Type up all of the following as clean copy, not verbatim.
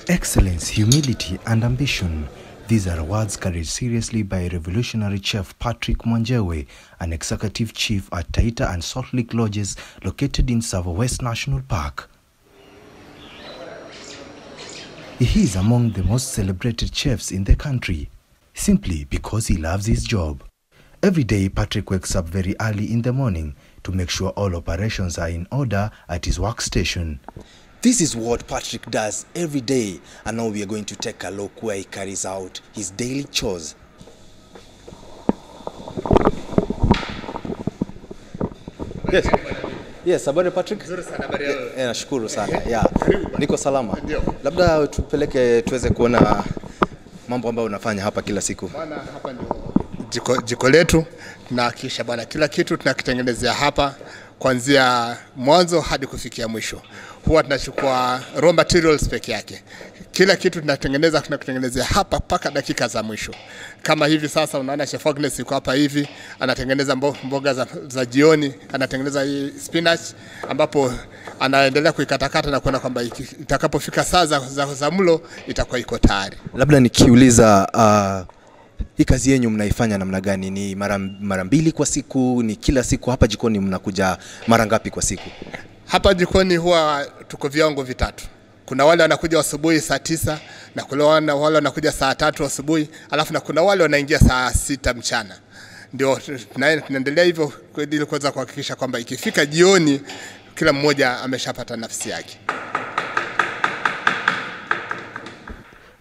Excellence, humility, and ambition. These are words carried seriously by revolutionary chef Patrick Mwanjewe, an executive chief at Taita and Saltlick lodges located in Sarova National Park. He is among the most celebrated chefs in the country, simply because he loves his job. Every day, Patrick wakes up very early in the morning to make sure all operations are in order at his workstation. This is what Patrick does every day, and now we are going to take a look where he carries out his daily chores. Yes, habari Patrick? Nzuri sana, habari yako? Nashukuru sana. Niko salama. Labda tupeleke tuweze kuona mambo ambayo unafanya hapa kila siku. Bwana, hapa ndio jiko letu, na kisha bwana kila kitu tunakitengenezea hapa kuanzia mwanzo hadi kufikia mwisho. Huwa tunachukua raw materials peke yake. Kila kitu tunatengenezea hapa paka dakika za mwisho. Kama hivi sasa unaona Chef Agnes yuko hapa hivi, anatengeneza mboga za jioni, anatengeneza hii spinach ambapo anaendelea kuikatakata na kuona kwamba itakapofika saa za mlo itakuwa iko tayari. Labda nikiuliza hii kazi yenu mnaifanya namna gani? Ni mara mbili kwa siku, ni kila siku? Hapa jikoni mnakuja mara ngapi kwa siku? Hapa jikoni huwa tuko viwango vitatu. Kuna wale wanakuja asubuhi saa 9, na kuna wale wanakuja saa 3 asubuhi, alafu na kuna wale wanaingia saa 6 mchana. Ndio tunaendelea hivyo ili kuweza kuhakikisha kwamba ikifika jioni kila mmoja ameshapata nafasi yake.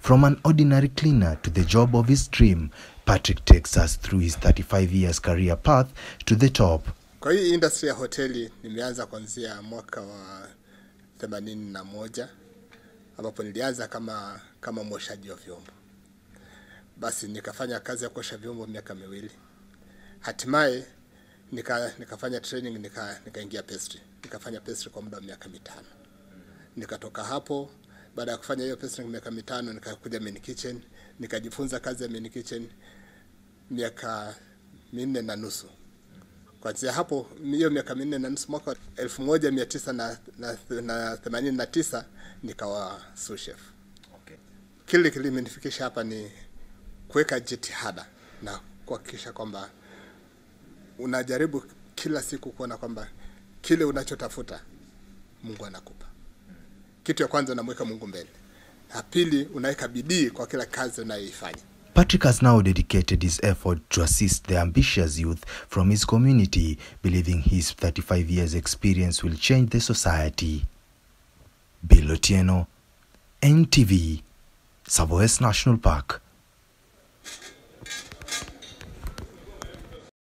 From an ordinary cleaner to the job of his dream, Patrick takes us through his 35 years career path to the top. Kwa hii industry ya hoteli nimeanza kuanzia mwaka wa 81 ambapo nilianza kama mwoshaji wa vyombo. Basi nikafanya kazi ya kuosha vyombo miaka 2. Hatimaye nikafanya training, nikaingia pastry. Nikafanya pastry kwa muda wa miaka 5. Nikatoka hapo, baada ya kufanya hiyo pastry miaka 5, nikakuja main kitchen, nikajifunza kazi ya main kitchen miaka 4 na nusu. Kuanzia hapo hiyo miaka 4 na nusu, mwaka 1989 nikawa sous chef. Kile kilimenifikisha hapa ni kuweka jitihada na kuhakikisha kwamba unajaribu kila siku kuona kwamba kile unachotafuta Mungu anakupa. Kitu ya kwanza unamweka Mungu mbele. Na pili unaweka bidii kwa kila kazi unayoifanya. Patrick has now dedicated his effort to assist the ambitious youth from his community, believing his 35 years experience will change the society. Bill Otieno, NTV, Sarova National Park.